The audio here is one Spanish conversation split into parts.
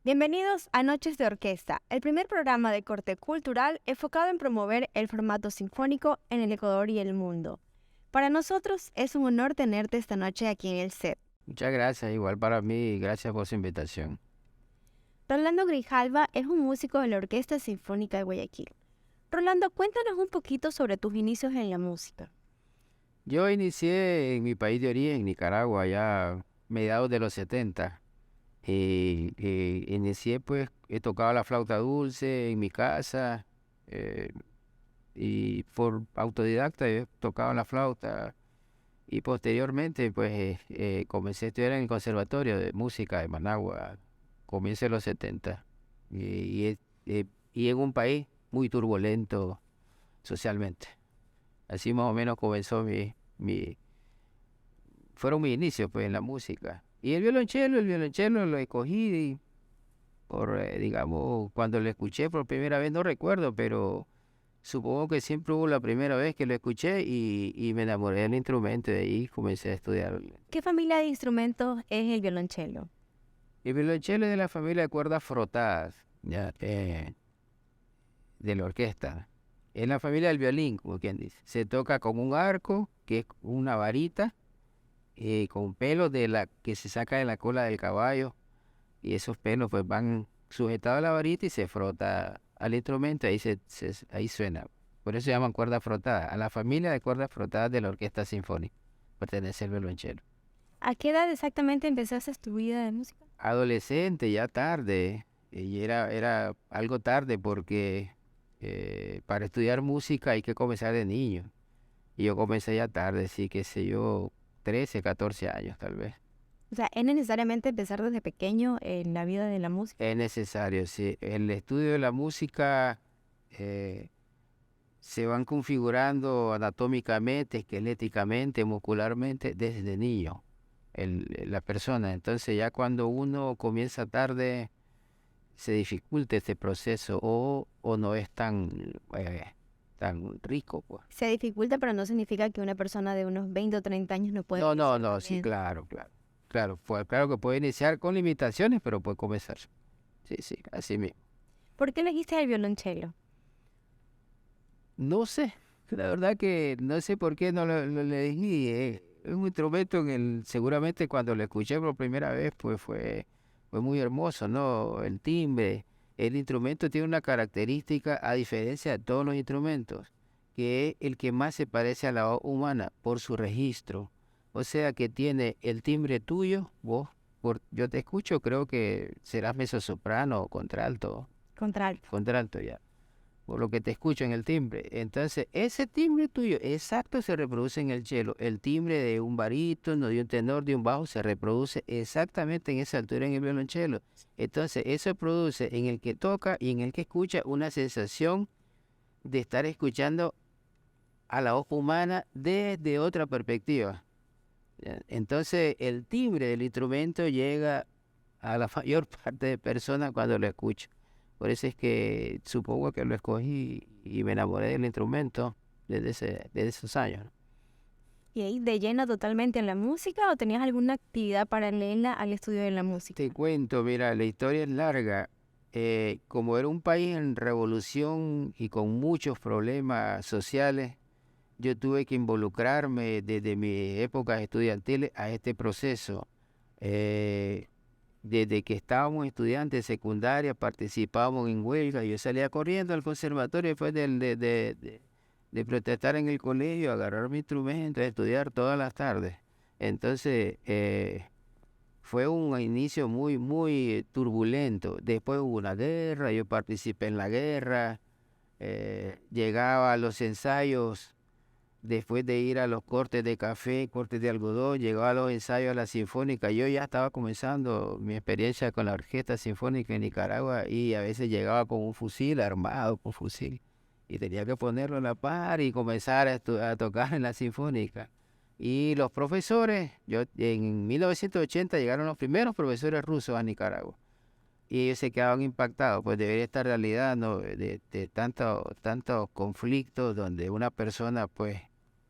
Bienvenidos a Noches de Orquesta, el primer programa de corte cultural enfocado en promover el formato sinfónico en el Ecuador y el mundo. Para nosotros es un honor tenerte esta noche aquí en el set. Muchas gracias, igual para mí, gracias por su invitación. Rolando Grijalva es un músico de la Orquesta Sinfónica de Guayaquil. Rolando, cuéntanos un poquito sobre tus inicios en la música. Yo inicié en mi país de origen, Nicaragua, ya mediados de los 70. Inicié pues, he tocado la flauta dulce en mi casa y por autodidacta he tocado la flauta y posteriormente pues comencé a estudiar en el Conservatorio de Música de Managua, comienzo de los 70 y en un país muy turbulento socialmente. Así más o menos comenzó fueron mis inicios pues en la música. Y el violonchelo lo escogí por, digamos, cuando lo escuché por primera vez, no recuerdo, pero supongo que siempre hubo la primera vez que lo escuché y me enamoré del instrumento y de ahí comencé a estudiar. ¿Qué familia de instrumentos es el violonchelo? El violonchelo es de la familia de cuerdas frotadas, ya, de la orquesta. Es la familia del violín, como quien dice. Se toca con un arco, que es una varita, con pelos que se saca de la cola del caballo, y esos pelos pues van sujetados a la varita y se frota al instrumento, ahí suena. Por eso se llaman cuerdas frotadas. A la familia de cuerdas frotadas de la orquesta sinfónica pertenece el violonchelo. ¿A qué edad exactamente empezaste tu vida de música? Adolescente, ya tarde, y era algo tarde porque para estudiar música hay que comenzar de niño. Y yo comencé ya tarde, sí, qué sé yo, 13, 14 años tal vez. O sea, ¿es necesariamente empezar desde pequeño en la vida de la música? Es necesario, sí. El estudio de la música se van configurando anatómicamente, esqueléticamente, muscularmente desde niño, la persona. Entonces ya cuando uno comienza tarde, se dificulta este proceso o no es tan rico, pues. Se dificulta, pero no significa que una persona de unos 20 o 30 años no pueda No, iniciar sí, también. claro. Claro que puede iniciar con limitaciones, pero puede comenzar. Sí, así mismo. ¿Por qué elegiste el violonchelo? No sé, la verdad que no sé por qué no lo elegí. Es un instrumento seguramente cuando lo escuché por primera vez, pues fue muy hermoso, ¿no? El timbre. El instrumento tiene una característica, a diferencia de todos los instrumentos, que es el que más se parece a la voz humana por su registro. O sea que tiene el timbre tuyo, yo te escucho, creo que serás mezzosoprano o contralto. Contralto. Contralto ya, por lo que te escucho en el timbre. Entonces, ese timbre tuyo exacto se reproduce en el cello. El timbre de un barítono, de un tenor, de un bajo, se reproduce exactamente en esa altura en el violonchelo. Entonces, eso produce en el que toca y en el que escucha una sensación de estar escuchando a la voz humana desde otra perspectiva. ¿Ya? Entonces, el timbre del instrumento llega a la mayor parte de personas cuando lo escuchan. Por eso es que supongo que lo escogí y me enamoré del instrumento desde esos años, ¿no? ¿Y ahí de lleno totalmente en la música o tenías alguna actividad paralela al estudio de la música? Te cuento, mira, la historia es larga. Como era un país en revolución y con muchos problemas sociales, yo tuve que involucrarme desde mis épocas estudiantiles a este proceso. Eh, Desde que estábamos estudiantes de secundaria participábamos en huelgas. Yo salía corriendo al conservatorio después de protestar en el colegio, agarrar mi instrumento, estudiar todas las tardes. Entonces fue un inicio muy turbulento. Después hubo una guerra, yo participé en la guerra Llegaba a los ensayos después de ir a los cortes de café, cortes de algodón, llegaba a los ensayos a la Sinfónica. Yo ya estaba comenzando mi experiencia con la Orquesta Sinfónica en Nicaragua y a veces llegaba con un fusil armado, con fusil, y tenía que ponerlo en la par y comenzar a tocar en la Sinfónica. Y los profesores, en 1980 llegaron los primeros profesores rusos a Nicaragua y ellos se quedaban impactados pues de ver esta realidad, ¿no? De tantos conflictos donde una persona pues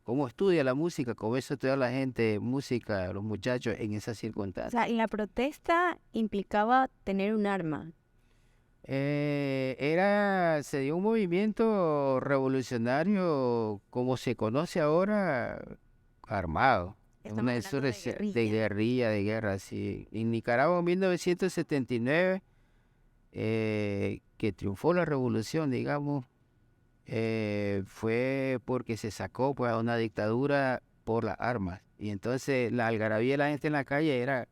cómo estudia la música, cómo eso estudia la gente música, los muchachos en esas O circunstancias. sea, la protesta implicaba tener un arma. Se dio un movimiento revolucionario como se conoce ahora, armado. Estamos Una hablando de insurrección de guerrilla. guerrilla, de guerra, sí. En Nicaragua en 1979 que triunfó la revolución, digamos, fue porque se sacó pues a una dictadura por las armas. Y entonces la algarabía de la gente en la calle era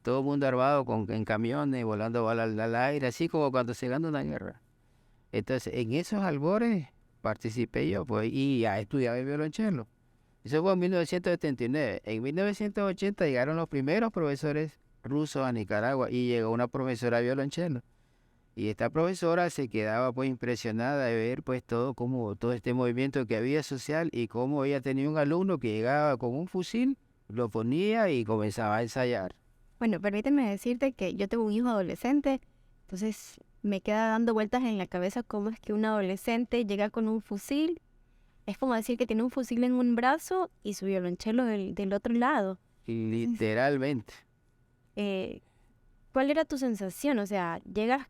todo el mundo armado en camiones, volando balas al aire, así como cuando se gana una guerra. Entonces, en esos albores participé yo, pues, y ya estudiaba el violonchelo. Eso fue en 1979. En 1980 llegaron los primeros profesores rusos a Nicaragua y llegó una profesora de violonchelo. Y esta profesora se quedaba pues impresionada de ver pues todo este movimiento que había social y cómo ella tenía un alumno que llegaba con un fusil, lo ponía y comenzaba a ensayar. Bueno, permíteme decirte que yo tengo un hijo adolescente, entonces me queda dando vueltas en la cabeza cómo es que un adolescente llega con un fusil. Es como decir que tiene un fusil en un brazo y su violonchelo del otro lado. Entonces, Literalmente. eh, ¿cuál era tu sensación? O sea, llegas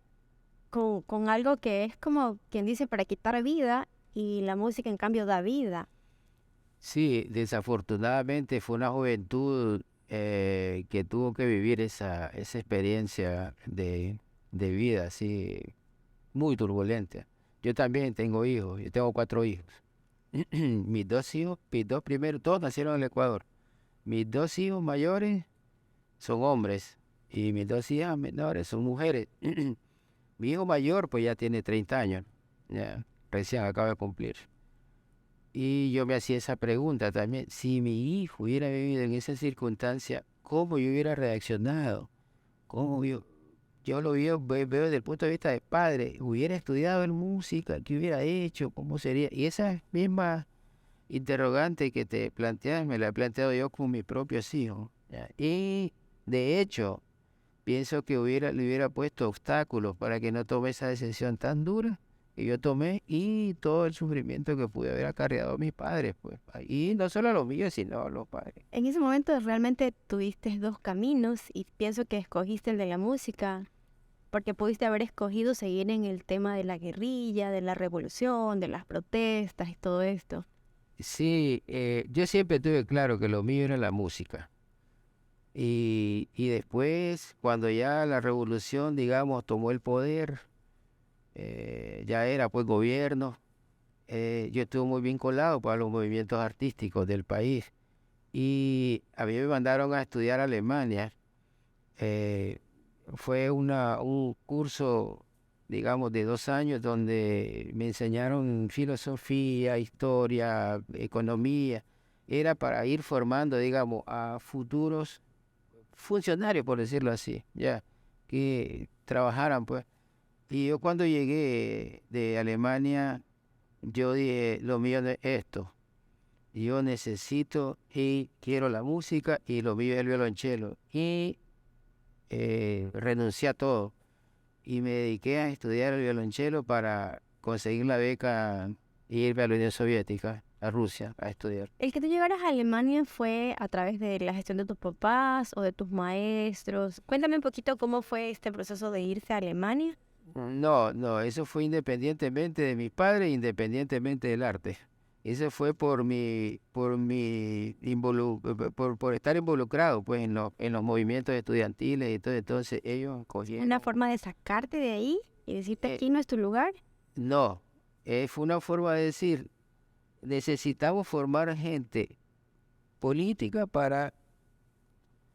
con algo que es como quien dice para quitar vida y la música en cambio da vida. Sí, desafortunadamente fue una juventud que tuvo que vivir esa experiencia de vida así muy turbulenta. Yo también tengo hijos, yo tengo 4 hijos. Mis dos primeros, todos nacieron en el Ecuador. Mis 2 hijos mayores son hombres y mis 2 hijas menores son mujeres. Mi hijo mayor pues ya tiene 30 años, ya recién acaba de cumplir. Y yo me hacía esa pregunta también, si mi hijo hubiera vivido en esa circunstancia, ¿cómo yo hubiera reaccionado? ¿Cómo yo lo veo desde el punto de vista de padre, hubiera estudiado en música, qué hubiera hecho, cómo sería? Y esa misma interrogante que te planteas, me la he planteado yo con mis propios hijos, ¿ya? Y de hecho, pienso que le hubiera puesto obstáculos para que no tome esa decisión tan dura que yo tomé y todo el sufrimiento que pude haber acarreado a mis padres, pues. Y no solo a los míos, sino a los padres. En ese momento realmente tuviste dos caminos y pienso que escogiste el de la música porque pudiste haber escogido seguir en el tema de la guerrilla, de la revolución, de las protestas y todo esto. Sí, yo siempre tuve claro que lo mío era la música. Y después, cuando ya la revolución, digamos, tomó el poder, ya era pues gobierno, yo estuve muy vinculado para los movimientos artísticos del país. Y a mí me mandaron a estudiar a Alemania. eh, Fue un curso, digamos, de 2 años donde me enseñaron filosofía, historia, economía. Era para ir formando, digamos, a futuros funcionarios, por decirlo así, ya, que trabajaran, pues. Y yo cuando llegué de Alemania, yo dije, lo mío no es esto. Yo necesito y quiero la música y lo mío es el violonchelo. Y renuncié a todo y me dediqué a estudiar el violonchelo para conseguir la beca e irme a la Unión Soviética, a Rusia, a estudiar. ¿El que tú llegaras a Alemania fue a través de la gestión de tus papás o de tus maestros? Cuéntame un poquito cómo fue este proceso de irse a Alemania. No, no, eso fue independientemente de mis padres, independientemente del arte. Eso fue por estar involucrado pues en los movimientos estudiantiles y todo. Entonces ellos ¿Una cogieron. forma de sacarte de ahí y decirte eh, aquí no es tu lugar? no, fue una forma de decir, necesitamos formar gente política para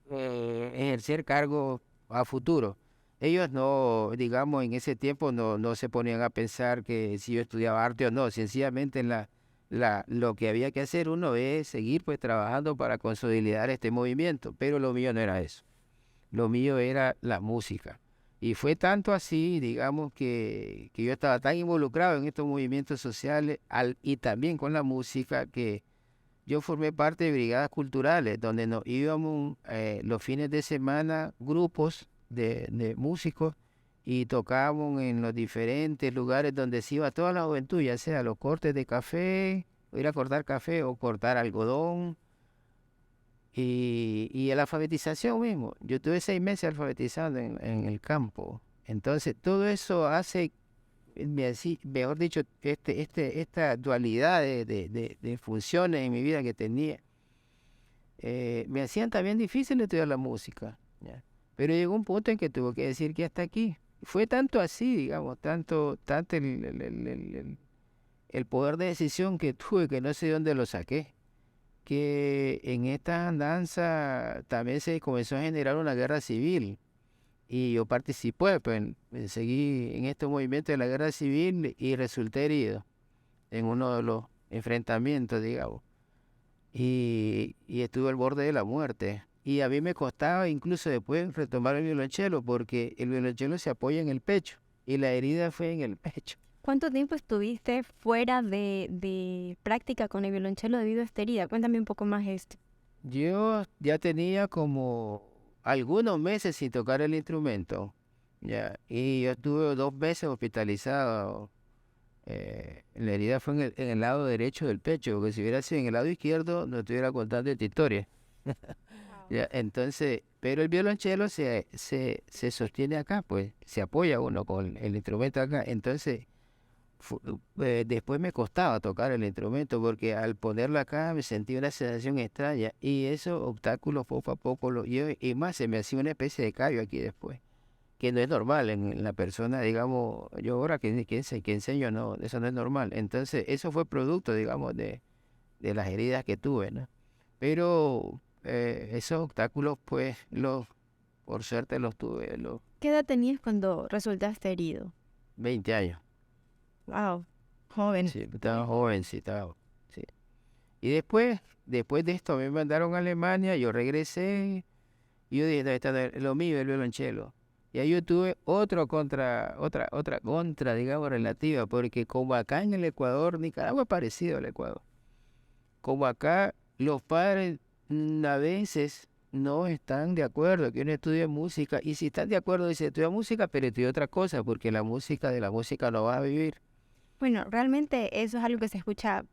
ejercer cargos a futuro. ellos no, digamos, en ese tiempo no se ponían a pensar que si yo estudiaba arte o no, sencillamente lo que había que hacer uno es seguir pues trabajando para consolidar este movimiento, pero lo mío no era eso, lo mío era la música. Y fue tanto así, digamos, que yo estaba tan involucrado en estos movimientos sociales y también con la música que yo formé parte de brigadas culturales, donde nos íbamos los fines de semana, grupos de músicos, y tocábamos en los diferentes lugares donde se iba toda la juventud, ya sea los cortes de café, o ir a cortar café o cortar algodón, y la alfabetización mismo. Yo tuve 6 meses alfabetizando en el campo. Entonces, todo eso hace, mejor dicho, esta dualidad de funciones en mi vida que tenía, me hacían también difícil estudiar la música, ¿ya? Pero llegó un punto en que tuve que decir que hasta aquí. Fue tanto así, digamos, tanto el poder de decisión que tuve, que no sé de dónde lo saqué, que en esta andanza también se comenzó a generar una guerra civil. Y yo participé, pues, seguí en este movimiento de la guerra civil y resulté herido en uno de los enfrentamientos, digamos. Y estuve al borde de la muerte. Y a mí me costaba incluso después retomar el violonchelo, porque el violonchelo se apoya en el pecho y la herida fue en el pecho. ¿Cuánto tiempo estuviste fuera de práctica con el violonchelo debido a esta herida? Cuéntame un poco más esto. Yo ya tenía como algunos meses sin tocar el instrumento, ya, y yo estuve 2 meses hospitalizado. La herida fue en el lado derecho del pecho, porque si hubiera sido en el lado izquierdo, no estuviera contando esta historia. Wow. Ya, entonces, pero el violonchelo se sostiene acá, pues, se apoya uno con el instrumento acá. Entonces, después me costaba tocar el instrumento, porque al ponerlo acá me sentí una sensación extraña, y esos obstáculos poco a poco y más se me hacía una especie de callo aquí después, que no es normal en la persona, digamos, yo ahora que enseño, no, eso no es normal. Entonces, eso fue producto, digamos, de las heridas que tuve, ¿no? Pero esos obstáculos, pues, por suerte los tuve los ¿Qué edad tenías cuando resultaste herido? 20 años. Wow, joven. Sí, estaba joven, sí, sí. Y después de esto me mandaron a Alemania, yo regresé, y yo dije, no, esta no es lo mío, el violonchelo. Y ahí yo tuve otra contra, digamos, relativa, porque como acá en el Ecuador, Nicaragua es parecido al Ecuador, como acá los padres a veces no están de acuerdo que uno estudie música, y si están de acuerdo, dice, estudia música, pero estudia otra cosa, porque de la música no vas a vivir. Bueno, realmente eso es algo que se escucha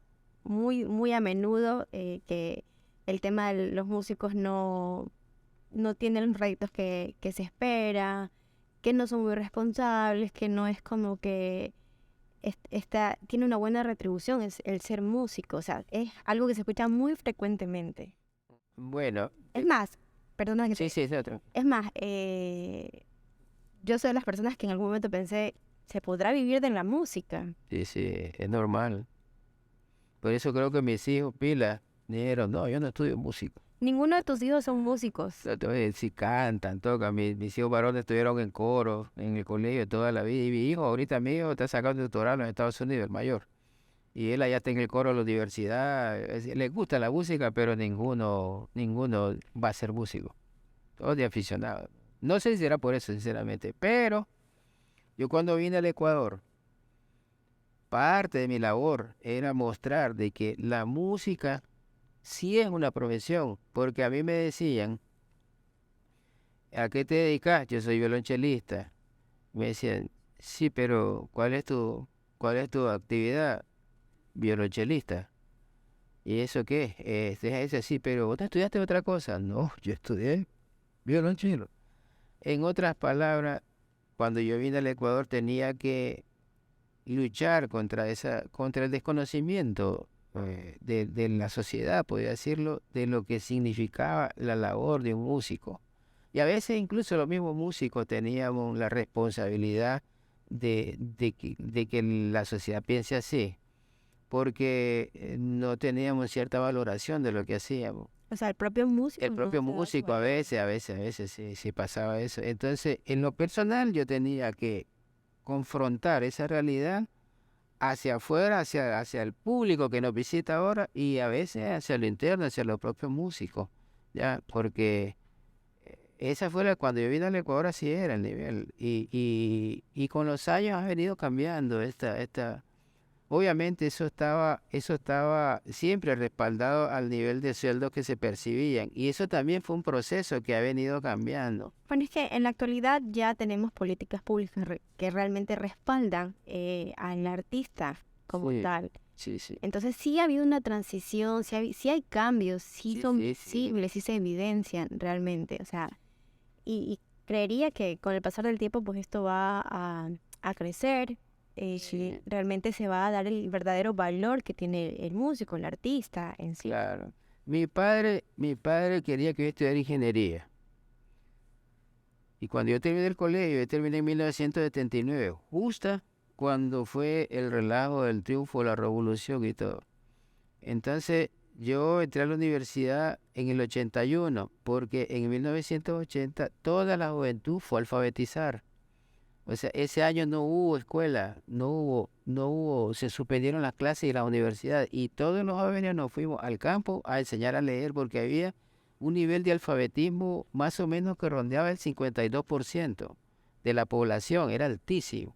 muy a menudo, que el tema de los músicos no tienen los réditos que se espera, que no son muy responsables, que no es como que tiene una buena retribución el ser músico. O sea, es algo que se escucha muy frecuentemente. Bueno, Es más, perdona que sí, te... sí, es otro. Es más, yo soy de las personas que en algún momento pensé, ¿se podrá vivir de la música? Sí, sí, es normal. Por eso creo que mis hijos, pila, dijeron, no, yo no estudio música. Ninguno de tus hijos son músicos. Entonces, sí cantan, tocan. Mis hijos varones estuvieron en coro, en el colegio toda la vida. Y mi hijo está sacando doctorado en los Estados Unidos, el mayor. Y él allá está en el coro de la universidad. Le gusta la música, pero ninguno va a ser músico. Todos de aficionados. No sé si será por eso, sinceramente. Pero yo cuando vine al Ecuador, parte de mi labor era mostrar de que la música sí es una profesión, porque a mí me decían, ¿a qué te dedicas? Yo soy violonchelista. Me decían, sí, pero ¿cuál es tu actividad? Violonchelista. ¿Y eso qué es? Es así, pero ¿vos no estudiaste otra cosa? No, yo estudié violonchelo. En otras palabras, cuando yo vine al Ecuador tenía que luchar contra el desconocimiento de la sociedad, podría decirlo, de lo que significaba la labor de un músico. Y a veces incluso los mismos músicos teníamos la responsabilidad de que la sociedad piense así, porque no teníamos cierta valoración de lo que hacíamos. O sea, el propio músico El no propio se da músico a cuenta. veces, sí pasaba eso. Entonces, en lo personal yo tenía que confrontar esa realidad hacia afuera, hacia el público que nos visita ahora y a veces hacia lo interno, hacia los propios músicos, ya, porque esa fue cuando yo vine al Ecuador así era el nivel y con los años ha venido cambiando obviamente eso estaba siempre respaldado al nivel de sueldo que se percibían y eso también fue un proceso que ha venido cambiando. Bueno, es que en la actualidad ya tenemos políticas públicas que realmente respaldan al artista como Sí, tal. sí, sí. Entonces sí ha habido una transición, sí hay cambios, sí Sí, son sí, sí. visibles, sí se evidencian realmente. O sea, y creería que con el pasar del tiempo pues esto va a crecer, Sí, realmente se va a dar el verdadero valor que tiene el músico, el artista en sí. claro. Mi padre quería que yo estudiara ingeniería. Y cuando yo terminé el colegio, yo terminé en 1979, justo cuando fue el relajo del triunfo de la revolución y todo. Entonces, yo entré a la universidad en el 81, porque en 1980 toda la juventud fue a alfabetizar. O sea, ese año no hubo escuela, se suspendieron las clases y la universidad y todos los jóvenes nos fuimos al campo a enseñar a leer porque había un nivel de alfabetismo más o menos que rondeaba el 52% de la población, era altísimo.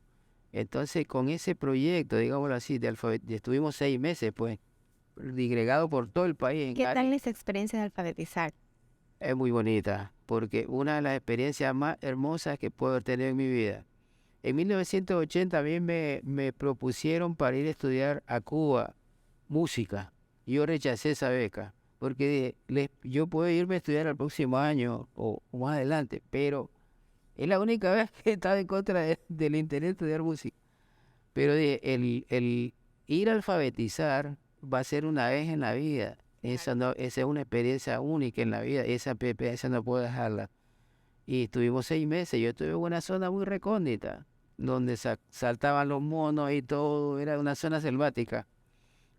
Entonces, con ese proyecto, digámoslo así, estuvimos 6 meses, pues, digregado por todo el país en ¿Qué tal áreas. esa experiencia de alfabetizar? Es muy bonita, porque una de las experiencias más hermosas que puedo tener en mi vida. En 1980 a mí me propusieron para ir a estudiar a Cuba música. Yo rechacé esa beca porque yo puedo irme a estudiar el próximo año o más adelante, pero es la única vez que he estado en contra del interés de estudiar música. Pero el ir a alfabetizar va a ser una vez en la vida. Esa, no, esa es una experiencia única en la vida. Esa no puedo dejarla. Y estuvimos 6 meses. Yo estuve en una zona muy recóndita, donde saltaban los monos y todo. Era una zona selvática.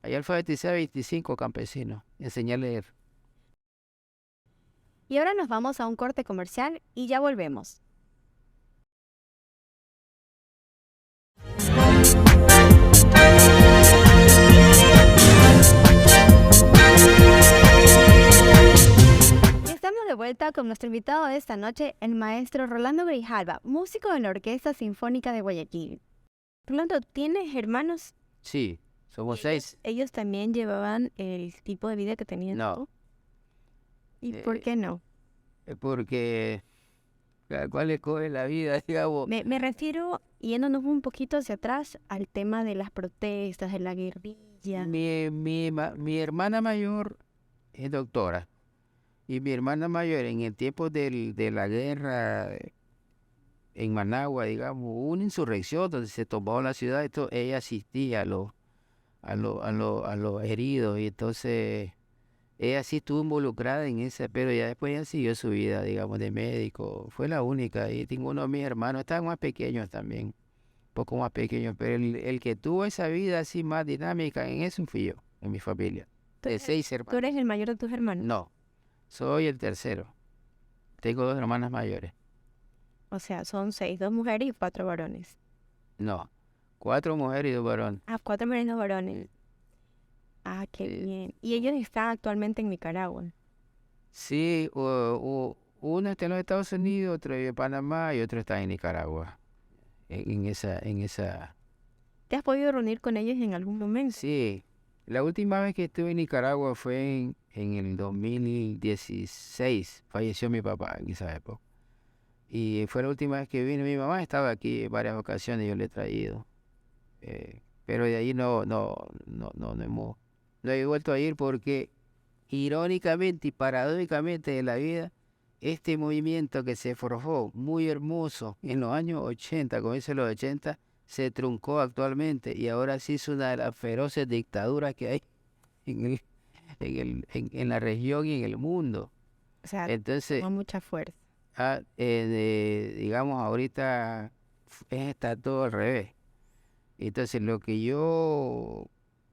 Ahí alfabeticé a 25 campesinos. Enseñé a leer. Y ahora nos vamos a un corte comercial y ya volvemos. Y estamos de vuelta con nuestro invitado de esta noche, el maestro Rolando Grijalva, músico de la Orquesta Sinfónica de Guayaquil. Rolando, ¿tienes hermanos? Sí, somos 6. ¿Ellos también llevaban el tipo de vida que tenías No, tú? ¿Y por eh, qué no? porque cada cual escoge la vida, digamos. Me refiero, yéndonos un poquito hacia atrás, al tema de las protestas, de la guerrilla. Mi hermana mayor es doctora. Y mi hermana mayor, en el tiempo de la guerra en Managua, digamos, hubo una insurrección donde se tomó la ciudad, esto, ella asistía a los heridos, y entonces ella sí estuvo involucrada en esa, pero ya después ella siguió su vida, digamos, de médico, fue la única, y tengo uno de mis hermanos, estaban más pequeños también, un poco más pequeños, pero el que tuvo esa vida así más dinámica en eso fui yo, en mi familia, ¿Tú de eres, 6 hermanos. tú eres el mayor de tus hermanos? No, soy el tercero, tengo 2 hermanas mayores. O sea, son 6, 2 mujeres y 4 varones. No, 4 mujeres y 2 varones. Ah, 4 mujeres y 2 varones. Sí, Ah, qué sí. bien. Y ellos están actualmente en Nicaragua. Sí, uno está en los Estados Unidos, otro vive en Panamá y otro está en Nicaragua. En esa. ¿Te has podido reunir con ellos en algún momento? Sí, la última vez que estuve en Nicaragua fue en el 2016. Falleció mi papá en esa época. Y fue la última vez que vine. Mi mamá estaba aquí en varias ocasiones, yo le he traído. Pero de ahí no he vuelto a ir porque irónicamente y paradójicamente de la vida, este movimiento que se forjó muy hermoso en los años 80, comienzo de los 80, se truncó actualmente y ahora sí es una de las feroces dictaduras que hay en, en la región y en el mundo. O sea, Entonces, toma mucha fuerza. digamos, ahorita está todo al revés. Entonces, lo que yo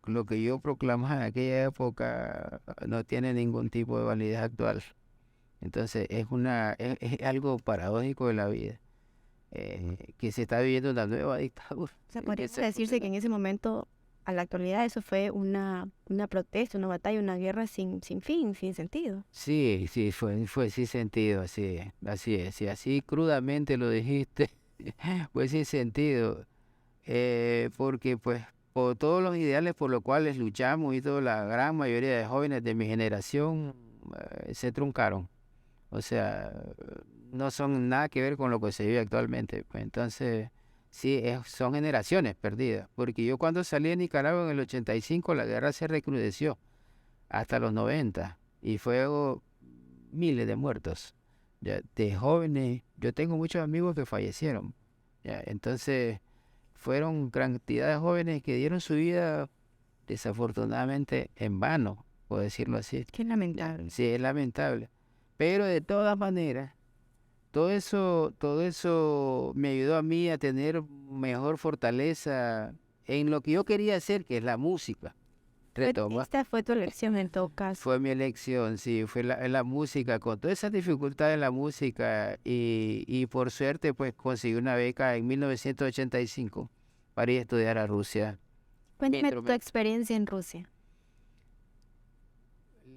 lo que yo proclamaba en aquella época no tiene ningún tipo de validez actual. Entonces es algo paradójico de la vida, que se está viviendo una nueva dictadura. O sea, podría decirse que en ese momento, a la actualidad, eso fue una protesta, una batalla, una guerra sin fin, sin sentido. Sí, sí, fue sin sentido, así es, y así crudamente lo dijiste, fue sin sentido, porque pues por todos los ideales por los cuales luchamos y toda la gran mayoría de jóvenes de mi generación se truncaron. O sea, no son nada que ver con lo que se vive actualmente. Pues entonces, sí, son generaciones perdidas. Porque yo cuando salí de Nicaragua en el 85, la guerra se recrudeció hasta los 90 y fue miles de muertos. Ya, de jóvenes, yo tengo muchos amigos que fallecieron. Ya, entonces, fueron cantidad de jóvenes que dieron su vida desafortunadamente en vano, por decirlo así. Qué lamentable. Sí, es lamentable. Pero de todas maneras, todo eso me ayudó a mí a tener mejor fortaleza en lo que yo quería hacer, que es la música. Retoma. Esta fue tu elección en todo caso. Fue mi elección, sí, fue la música, con todas esas dificultades en la música y por suerte pues conseguí una beca en 1985 para ir a estudiar a Rusia. Cuéntame tu experiencia en Rusia.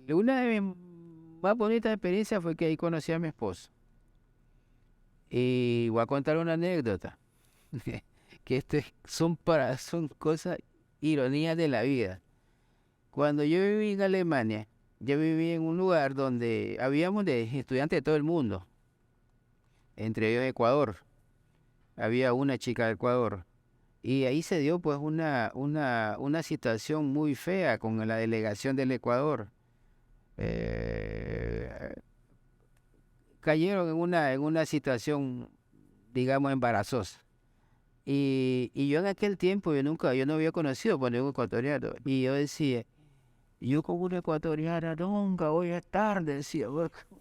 Una de mis más bonitas experiencias fue que ahí conocí a mi esposo. Y voy a contar una anécdota, que son cosas, ironías de la vida. Cuando yo viví en Alemania, yo viví en un lugar donde habíamos de estudiantes de todo el mundo, entre ellos Ecuador. Había una chica de Ecuador. Y ahí se dio pues una situación muy fea con la delegación del Ecuador. Cayeron en una situación, digamos, embarazosa. Y yo en aquel tiempo, yo no había conocido por ningún ecuatoriano. Y yo decía, yo como una ecuatoriana nunca voy a estar, decía.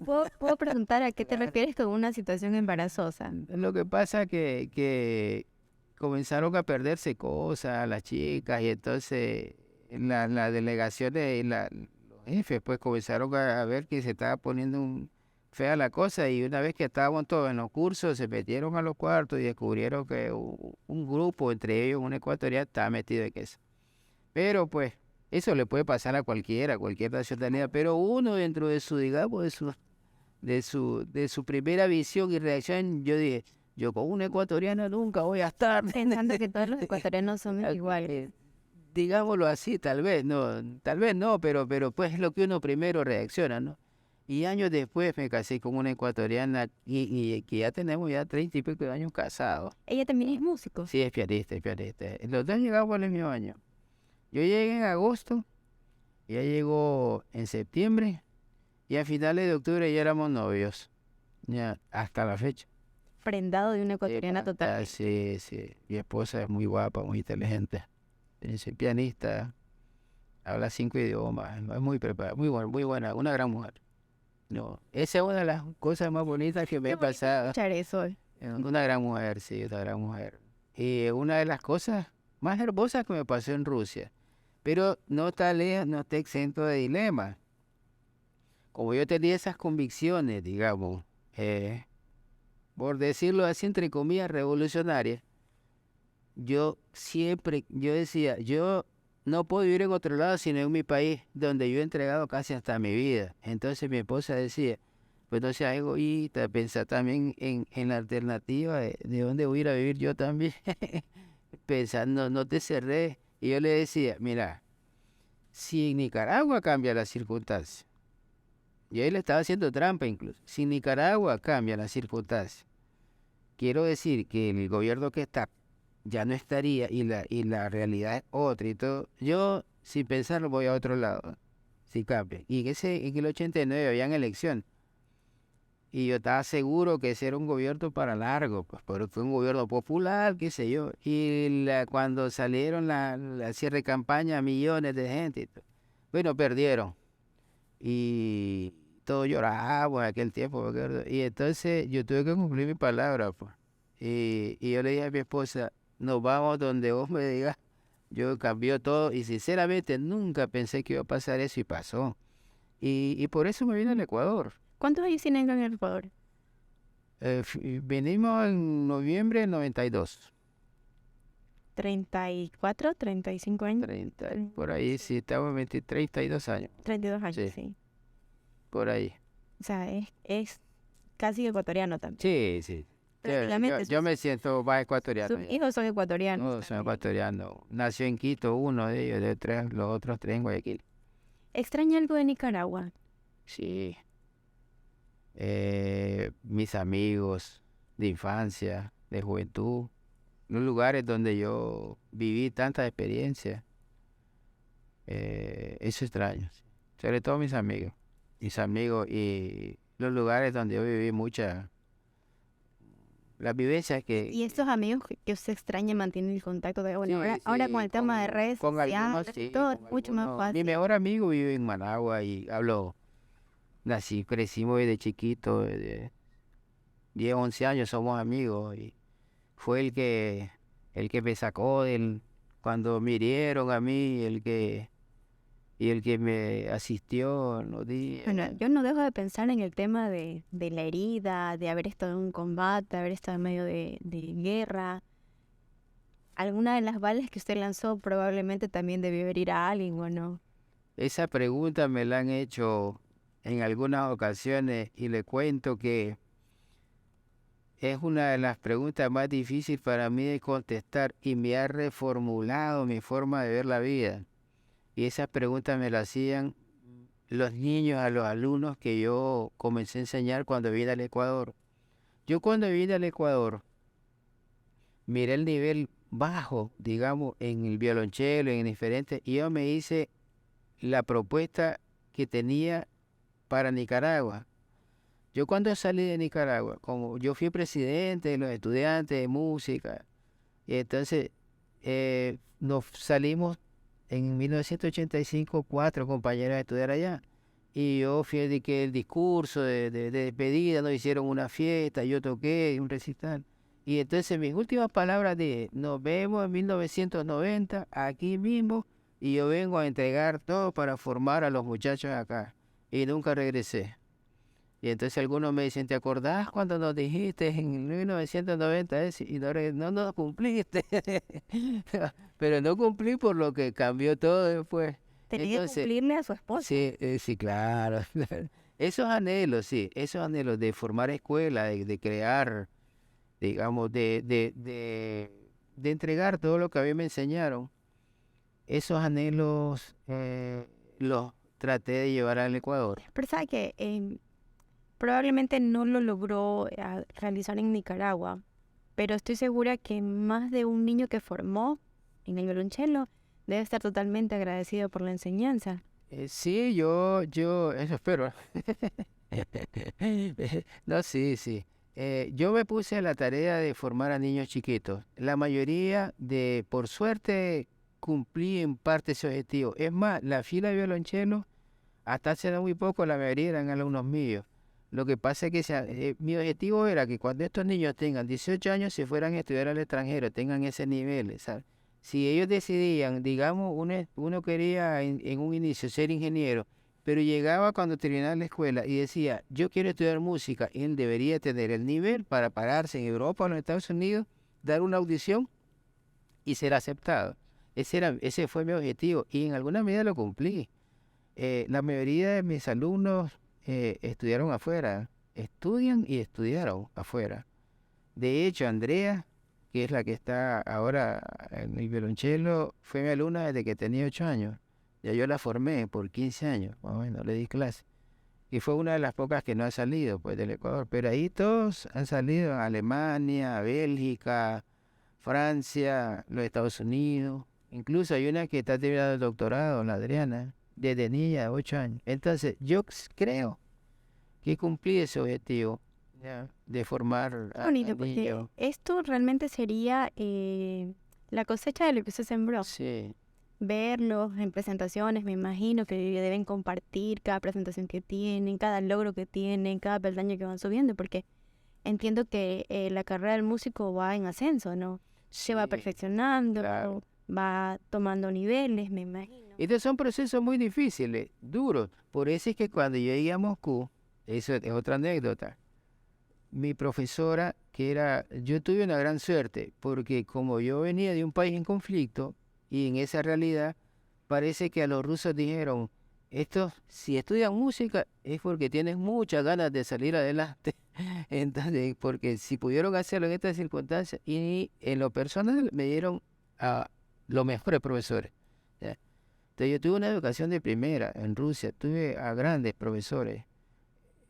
¿Puedo preguntar a qué te refieres con una situación embarazosa? Lo que pasa que comenzaron a perderse cosas las chicas y entonces las delegaciones y los jefes pues comenzaron a ver que se estaba poniendo fea la cosa y una vez que estábamos todos en los cursos se metieron a los cuartos y descubrieron que un grupo, entre ellos un ecuatoriano, estaba metido en eso. Pero pues eso le puede pasar a cualquier nacionalidad, pero uno dentro de su, digamos, de su primera visión y reacción, yo dije, yo con un ecuatoriano nunca voy a estar. Pensando que todos los ecuatorianos somos iguales. Digámoslo así, tal vez no, pero pues es lo que uno primero reacciona, ¿no? Y años después me casé con una ecuatoriana y que ya tenemos ya 30 y pico de años casados. ¿Ella también es músico? Sí, es pianista. Los dos llegamos al mismo año. Yo llegué en agosto, ella llegó en septiembre y a finales de octubre ya éramos novios, ya hasta la fecha. Prendado de una ecuatoriana total. Sí. Mi esposa es muy guapa, muy inteligente. Es pianista, habla 5 idiomas, es muy preparada, muy buena, una gran mujer. No, esa es una de las cosas más bonitas que me ha pasado. Escuchar eso. Una gran mujer, sí, una gran mujer. Y una de las cosas más hermosas que me pasó en Rusia. Pero no está lejos, no está exento de dilemas. Como yo tenía esas convicciones, digamos, por decirlo así, entre comillas, revolucionarias, yo decía, yo no puedo vivir en otro lado sino en mi país, donde yo he entregado casi hasta mi vida. Entonces mi esposa decía, pues no seas egoísta, pensá también en la alternativa de dónde voy a ir a vivir yo también. Pensando, no te cerré. Y yo le decía, mira, si en Nicaragua cambia la circunstancia, y ahí le estaba haciendo trampa incluso, si en Nicaragua cambia la circunstancia, quiero decir que el gobierno que está ya no estaría y la realidad es otra y todo. Yo, sin pensarlo, voy a otro lado, si cambia. Y en el 89 habían elección. Y yo estaba seguro que ese era un gobierno para largo, pues, porque fue un gobierno popular, qué sé yo. Y cuando salieron la cierre de campaña, millones de gente, bueno, perdieron. Y todos llorábamos en aquel tiempo. Y entonces yo tuve que cumplir mi palabra, pues. Y yo le dije a mi esposa, nos vamos donde vos me digas Yo cambió todo y sinceramente nunca pensé que iba a pasar eso y pasó. Y por eso me vine al Ecuador. ¿Cuántos años tienen en el Ecuador? Venimos en noviembre del 92. 34, 35 años. 30, por ahí sí, estamos en 32 años. 32 años, Sí, sí. por ahí. O sea, es casi ecuatoriano también. Sí, sí. Prácticamente Yo me siento más ecuatoriano. sus Ya. hijos son ecuatorianos Todos son también. ecuatorianos. Nació en Quito uno de ellos, de tres, los otros tres en Guayaquil. ¿Extraña algo de Nicaragua? Sí. Mis amigos de infancia, de juventud, los lugares donde yo viví tantas experiencias, eso extraño, sí. Sobre todo mis amigos y los lugares donde yo viví muchas, las vivencias ¿Y estos amigos que usted extraña mantienen el contacto de, bueno, sí, ahora con sí, el tema de redes con algunos sociales, sí, todo es con mucho más algunos. Mi fácil? mejor amigo vive en Managua y crecimos desde chiquito, desde 10, 11 años somos amigos y fue el que me sacó cuando me hirieron a mí, el que me asistió en los días. Bueno, yo no dejo de pensar en el tema de la herida, de haber estado en un combate, haber estado en medio de guerra. Alguna de las balas que usted lanzó probablemente también debió herir a alguien, ¿o no? Esa pregunta me la han hecho en algunas ocasiones y le cuento que es una de las preguntas más difíciles para mí de contestar y me ha reformulado mi forma de ver la vida. Y esas preguntas me las hacían los niños a los alumnos que yo comencé a enseñar cuando vine al Ecuador. Yo cuando vine al Ecuador miré el nivel bajo, digamos, en el violonchelo, en diferentes, y yo me hice la propuesta que tenía para Nicaragua. Yo cuando salí de Nicaragua, como yo fui presidente de los estudiantes de música, y entonces nos salimos en 1985 4 compañeros a estudiar allá. Y yo fui el de que el discurso de despedida, nos hicieron una fiesta, yo toqué un recital. Y entonces mis últimas palabras de nos vemos en 1990 aquí mismo y yo vengo a entregar todo para formar a los muchachos acá. Y nunca regresé. Y entonces algunos me dicen, ¿te acordás cuando nos dijiste en 1990 eso? Y no nos cumpliste. Pero no cumplí por lo que cambió todo después. Tenía que Entonces, cumplirle a su esposa. sí, sí, claro, claro. Esos anhelos, sí, esos anhelos de formar escuela, de crear, digamos, de entregar todo lo que a mí me enseñaron, esos anhelos los traté de llevar al Ecuador. Pero sabe que probablemente no lo logró realizar en Nicaragua, pero estoy segura que más de un niño que formó en el violonchelo debe estar totalmente agradecido por la enseñanza. Sí, eso espero. No, sí, sí. Yo me puse a la tarea de formar a niños chiquitos. La mayoría por suerte, cumplí en parte ese objetivo. Es más, la fila de violonchelo, hasta hace no muy poco, la mayoría eran alumnos míos. Lo que pasa es que mi objetivo era que cuando estos niños tengan 18 años se fueran a estudiar al extranjero, tengan ese nivel, ¿sabes? Si ellos decidían, digamos, uno quería en un inicio ser ingeniero, pero llegaba cuando terminaba la escuela y decía, yo quiero estudiar música, él debería tener el nivel para pararse en Europa o en los Estados Unidos, dar una audición y ser aceptado. Ese fue mi objetivo y en alguna medida lo cumplí. La mayoría de mis alumnos estudiaron afuera, estudian y estudiaron afuera. De hecho, Andrea, que es la que está ahora en el violonchelo, fue mi alumna desde que tenía 8 años. Ya yo la formé por 15 años, más o menos, le di clase. Y fue una de las pocas que no ha salido pues, del Ecuador. Pero ahí todos han salido a Alemania, Bélgica, Francia, los Estados Unidos. Incluso hay una que está terminando el doctorado, la Adriana, desde niña, de 8 años. Entonces, yo creo que cumplí ese objetivo, ¿ya? De formar Qué a bonito, porque niños. esto realmente sería la cosecha de lo que usted sembró. Sí, Verlos en presentaciones, me imagino que deben compartir cada presentación que tienen, cada logro que tienen, cada peldaño que van subiendo, porque entiendo que la carrera del músico va en ascenso, ¿no? Se va sí, perfeccionando, claro. va tomando niveles, me imagino. Estos son procesos muy difíciles, duros. Por eso es que cuando yo llegué a Moscú, eso es otra anécdota, mi profesora, yo tuve una gran suerte, porque como yo venía de un país en conflicto, y en esa realidad, parece que a los rusos dijeron, estos, si estudian música, es porque tienen muchas ganas de salir adelante. Entonces, porque si pudieron hacerlo en estas circunstancias, y en lo personal me dieron a los mejores profesores. ¿Ya? Entonces, yo tuve una educación de primera en Rusia, tuve a grandes profesores.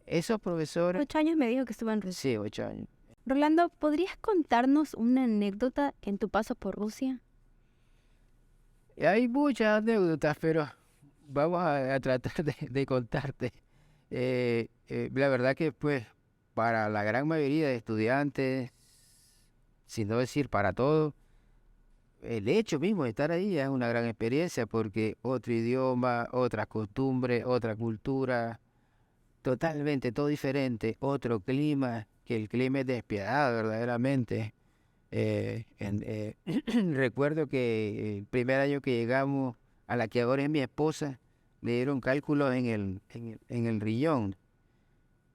Esos profesores, 8 años me dijo que estuvo en Rusia. sí, 8 años. Rolando, ¿podrías contarnos una anécdota en tu paso por Rusia? Hay muchas anécdotas, pero vamos a tratar de contarte. La verdad que, pues, para la gran mayoría de estudiantes, si no decir para todos, el hecho mismo de estar ahí ya es una gran experiencia porque otro idioma, otras costumbres, otra cultura, totalmente todo diferente, otro clima, que el clima es despiadado verdaderamente. Recuerdo que el primer año que llegamos a la que ahora es mi esposa, le dieron cálculos en el riñón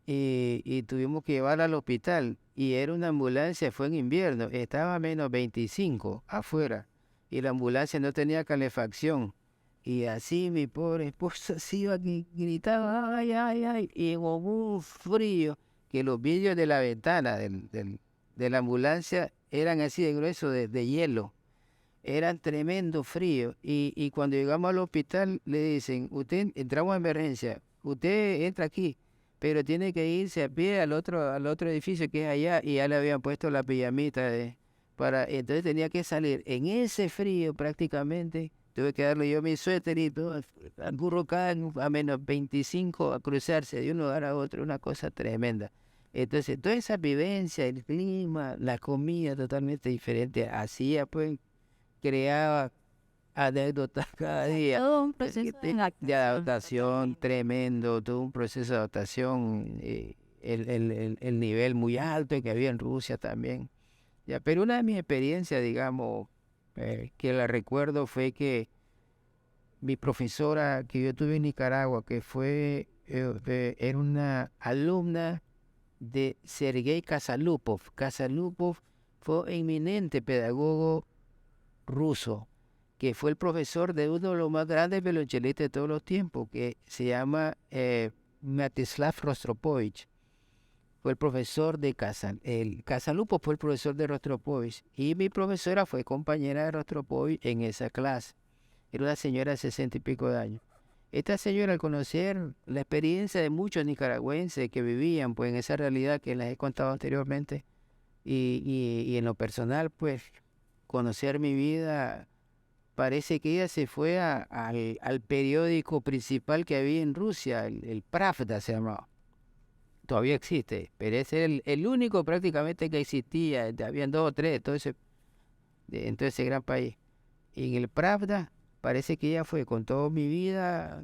y tuvimos que llevarla al hospital y era una ambulancia, fue en invierno, estaba a -25 afuera y la ambulancia no tenía calefacción. Y así mi pobre esposa se iba que gritaba, ay, ay, ay, y con un frío que los vidrios de la ventana de la ambulancia eran así de grueso de hielo. Eran tremendo frío. Y cuando llegamos al hospital le dicen, usted entramos a emergencia, usted entra aquí, pero tiene que irse a pie al otro edificio que es allá, y ya le habían puesto la pijamita entonces tenía que salir en ese frío prácticamente. Tuve que darle yo mi suéter y todo, acurrucado a -25 a cruzarse de un lugar a otro, una cosa tremenda. Entonces, toda esa vivencia, el clima, la comida totalmente diferente, hacía pues, creaba anécdotas cada día. Todo un Es que proceso de de adaptación totalmente. tremendo, todo un proceso de adaptación, el nivel muy alto que había en Rusia también. Ya, pero una de mis experiencias, digamos, que la recuerdo fue que mi profesora que yo tuve en Nicaragua, que era una alumna de Sergei Kasalupov. Kasalupov fue un eminente pedagogo ruso, que fue el profesor de uno de los más grandes violonchelistas de todos los tiempos, que se llama Mstislav Rostropovich. Fue el profesor de Kasalupov fue el profesor de Rostropovich, y mi profesora fue compañera de Rostropovich en esa clase. Era una señora de 60 y pico de años. Esta señora, al conocer la experiencia de muchos nicaragüenses que vivían pues en esa realidad que les he contado anteriormente, y en lo personal, pues, conocer mi vida, parece que ella se fue al periódico principal que había en Rusia, el Pravda se llamaba. Todavía existe, pero ese era el único prácticamente que existía. Habían dos o tres en todo ese gran país. Y en el Pravda parece que ella fue con toda mi vida,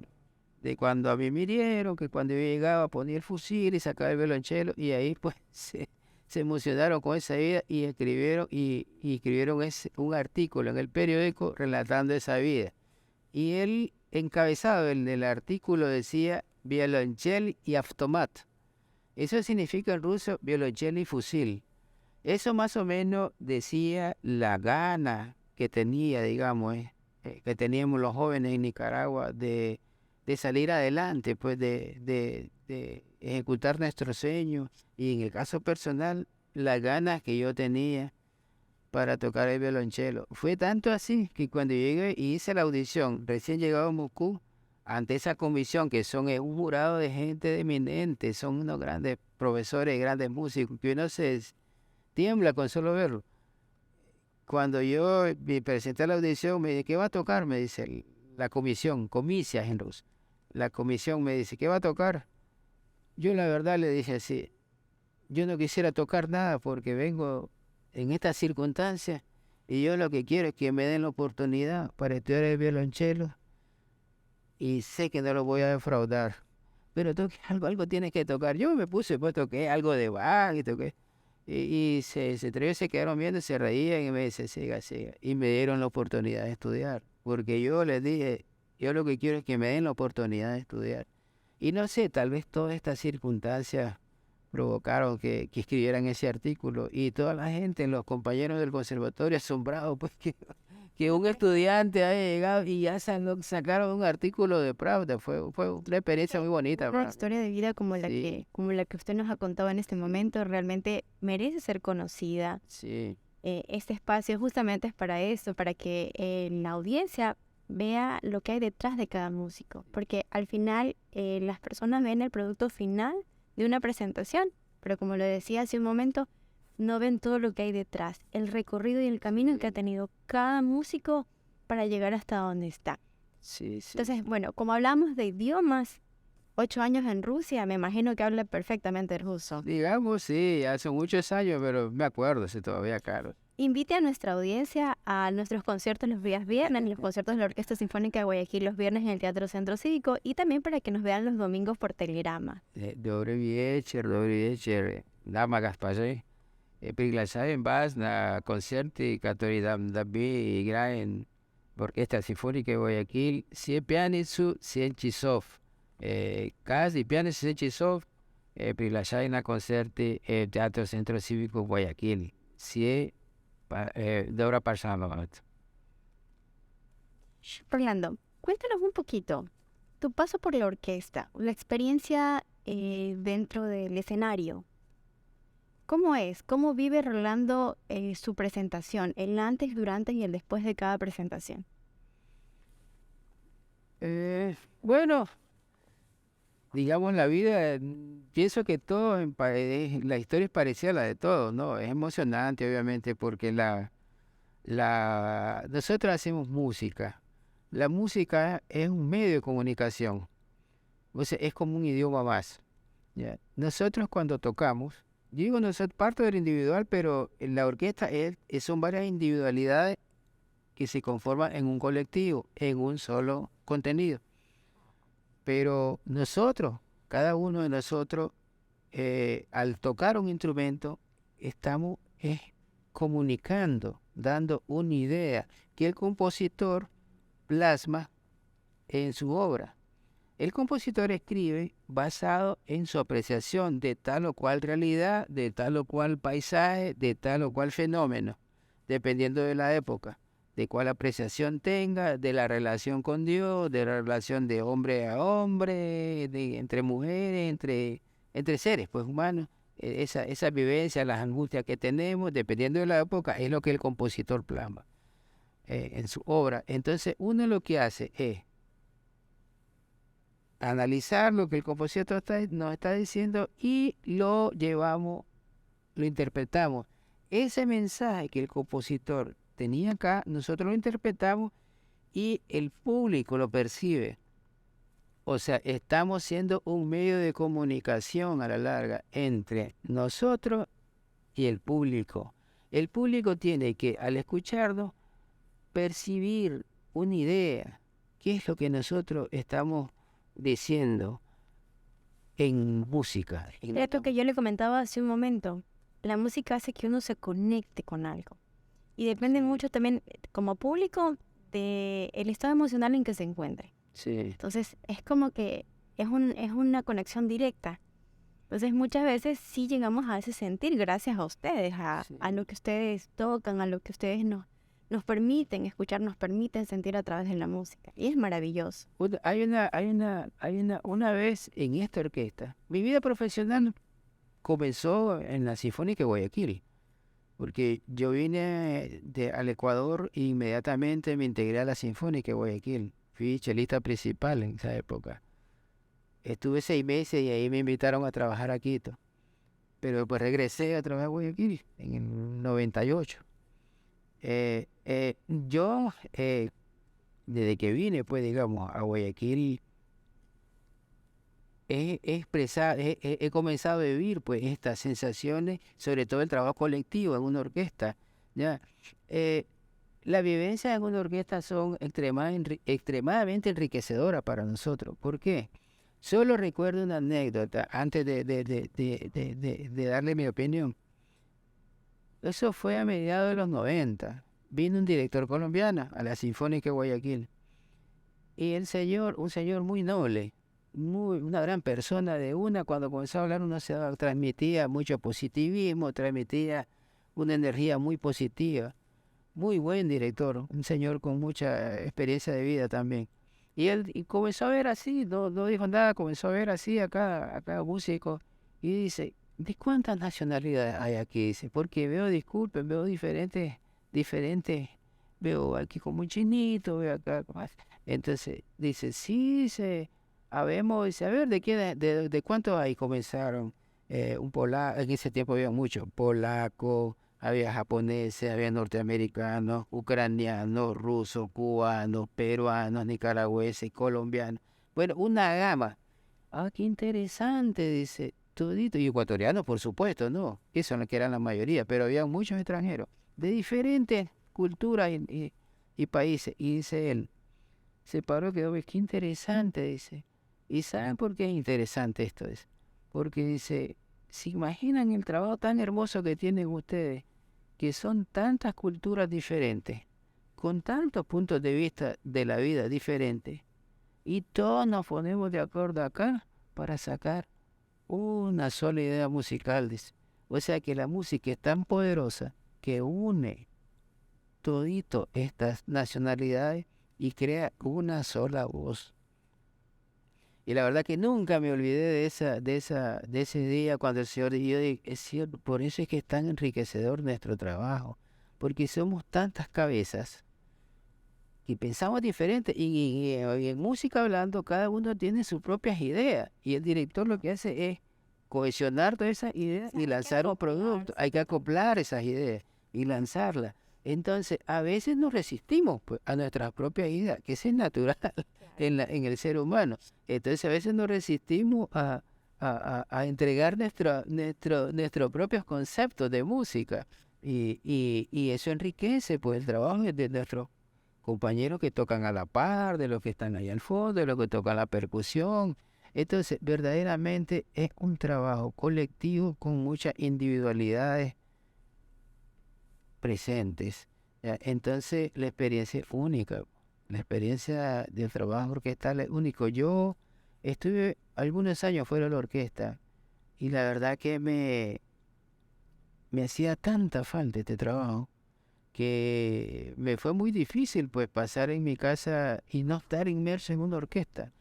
de cuando a mí me hirieron, que cuando yo llegaba ponía el fusil y sacaba el violonchelo, y ahí pues se emocionaron con esa vida y escribieron un artículo en el periódico relatando esa vida. Y el encabezado del artículo decía violonchel y automat. Eso significa en ruso violonchelo y fusil. Eso más o menos decía la gana que tenía, digamos, que teníamos los jóvenes en Nicaragua de salir adelante, pues de ejecutar nuestros sueños. Y en el caso personal, las ganas que yo tenía para tocar el violonchelo. Fue tanto así que cuando llegué y hice la audición, recién llegado a Moscú, ante esa comisión que es un jurado de gente eminente, son unos grandes profesores, grandes músicos, que uno se tiembla con solo verlo. Cuando yo me presenté a la audición, me dice, ¿qué va a tocar? Me dice la comisión, comisias en ruso. La comisión me dice, ¿qué va a tocar? Yo la verdad le dije así, yo no quisiera tocar nada porque vengo en estas circunstancias y yo lo que quiero es que me den la oportunidad para estudiar el violonchelo y sé que no lo voy a defraudar. Pero toque algo tienes que tocar. Yo me puse, pues toqué algo de Bach y toqué. Y se entre ellos se quedaron viendo, se reían y me dice, siga, siga. Y me dieron la oportunidad de estudiar. Porque yo les dije, yo lo que quiero es que me den la oportunidad de estudiar. Y no sé, tal vez todas estas circunstancias provocaron que escribieran ese artículo. Y toda la gente, los compañeros del conservatorio, asombrados, pues que un estudiante haya llegado y ya sacaron un artículo de Pravda. Fue una experiencia muy bonita Una para mí. historia de vida Sí, como la que usted nos ha contado en este momento realmente merece ser conocida. sí, Este espacio justamente es para eso, para que la audiencia vea lo que hay detrás de cada músico, porque al final las personas ven el producto final de una presentación, pero como lo decía hace un momento, no ven todo lo que hay detrás, el recorrido y el camino que ha tenido cada músico para llegar hasta donde está. sí, sí. Entonces, bueno, como hablamos de idiomas, 8 años en Rusia, me imagino que habla perfectamente el ruso. Digamos, sí, hace muchos años, pero me acuerdo, sí, todavía, claro. Invite a nuestra audiencia a nuestros conciertos los días viernes, los conciertos de la Orquesta Sinfónica de Guayaquil los viernes en el Teatro Centro Cívico y también para que nos vean los domingos por Telegrama. Dobry wieczór. Namagas pasé. Приглашаем вас на концерты, которые дабы играем в Оркестре Симфоники Guayaquil, все пятницу 7 часов. Каждый пятницу 7 часов приглашаем на концерты в Teatro Centro Cívico Guayaquil. Все добро пожаловать. Orlando, cuéntanos un poquito tu paso por la orquesta, la experiencia dentro del escenario. ¿Cómo es? ¿Cómo vive Rolando su presentación, el antes, durante y el después de cada presentación? Bueno, digamos la vida, pienso que todo, la historia es parecida a la de todos, ¿no? Es emocionante, obviamente, porque nosotros hacemos música. La música es un medio de comunicación, o sea, es como un idioma más. ¿Ya? Nosotros cuando tocamos, digo nosotros parto del individual, pero en la orquesta son varias individualidades que se conforman en un colectivo, en un solo contenido. Pero nosotros, cada uno de nosotros, al tocar un instrumento, estamos comunicando, dando una idea que el compositor plasma en su obra. El compositor escribe basado en su apreciación de tal o cual realidad, de tal o cual paisaje, de tal o cual fenómeno, dependiendo de la época, de cuál apreciación tenga, de la relación con Dios, de la relación de hombre a hombre, entre mujeres, entre seres pues humanos. Esa vivencia, las angustias que tenemos, dependiendo de la época, es lo que el compositor plasma en su obra. Entonces uno lo que hace es analizar lo que el compositor nos está diciendo y lo llevamos, lo interpretamos. Ese mensaje que el compositor tenía acá, nosotros lo interpretamos y el público lo percibe. O sea, estamos siendo un medio de comunicación a la larga entre nosotros y el público. El público tiene que, al escucharnos, percibir una idea. ¿Qué es lo que nosotros estamos diciendo en música? Era lo que yo le comentaba hace un momento. La música hace que uno se conecte con algo. Y depende mucho también, como público, del estado emocional en que se encuentre. Sí. Entonces, es como que es una conexión directa. Entonces, muchas veces sí llegamos a ese sentir gracias a ustedes, a lo que ustedes tocan, a lo que ustedes nos permiten escuchar, nos permiten sentir a través de la música. Y es maravilloso. Una vez en esta orquesta, mi vida profesional comenzó en la Sinfónica de Guayaquil, porque yo vine al Ecuador e inmediatamente me integré a la Sinfónica de Guayaquil. Fui chelista principal en esa época. Estuve 6 meses y ahí me invitaron a trabajar a Quito. Pero después regresé a trabajar a Guayaquil en el 98. Yo, desde que vine, pues, digamos, a Guayaquil, he comenzado a vivir, pues, estas sensaciones, sobre todo el trabajo colectivo en una orquesta, ¿ya? Las vivencias en una orquesta son extremadamente enriquecedoras para nosotros. ¿Por qué? Solo recuerdo una anécdota antes de darle mi opinión. Eso fue a mediados de los 90. Vino un director colombiano a la Sinfónica de Guayaquil. Y el señor, un señor muy noble, una gran persona de una, cuando comenzó a hablar uno transmitía mucho positivismo, transmitía una energía muy positiva. Muy buen director, un señor con mucha experiencia de vida también. Y comenzó a ver así, no dijo nada, comenzó a ver así acá músico, y dice, ¿de cuántas nacionalidades hay aquí? Dice, porque veo, disculpen, veo diferentes, veo aquí como un chinito, veo acá como entonces dice, sí, dice, a ver, ¿de cuántos hay? Comenzaron, un polaco, en ese tiempo había muchos, polacos, había japoneses, había norteamericanos, ucranianos, rusos, cubanos, peruanos, nicaragüenses, colombianos. Bueno, una gama. Ah, qué interesante, dice, todito. Y ecuatorianos, por supuesto, ¿no? Eso son los que eran la mayoría, pero había muchos extranjeros de diferentes culturas y países. Y dice él, se paró, quedó, qué interesante, dice. ¿Y saben por qué es interesante esto? Dice, porque dice, ¿se imaginan el trabajo tan hermoso que tienen ustedes? Que son tantas culturas diferentes, con tantos puntos de vista de la vida diferentes, y todos nos ponemos de acuerdo acá para sacar una sola idea musical, dice. O sea que la música es tan poderosa que une todito estas nacionalidades y crea una sola voz. Y la verdad que nunca me olvidé de ese día cuando el Señor, y yo digo, es cierto, por eso es que es tan enriquecedor nuestro trabajo, porque somos tantas cabezas y pensamos diferente, y en música hablando, cada uno tiene sus propias ideas, y el director lo que hace es cohesionar todas esas ideas y lanzar un producto. Hay que acoplar esas ideas y lanzarlas. Entonces, a veces nos resistimos, pues, a nuestras propias ideas, que eso es natural en el ser humano. Entonces, a veces nos resistimos a entregar nuestros propios conceptos de música. Y eso enriquece, pues, el trabajo de nuestros compañeros que tocan a la par, de los que están ahí al fondo, de los que tocan la percusión. Entonces, verdaderamente es un trabajo colectivo con muchas individualidades presentes. ¿Ya? Entonces, la experiencia es única. La experiencia del trabajo orquestal es único. Yo estuve algunos años fuera de la orquesta y la verdad que me hacía tanta falta este trabajo que me fue muy difícil, pues, pasar en mi casa y no estar inmerso en una orquesta.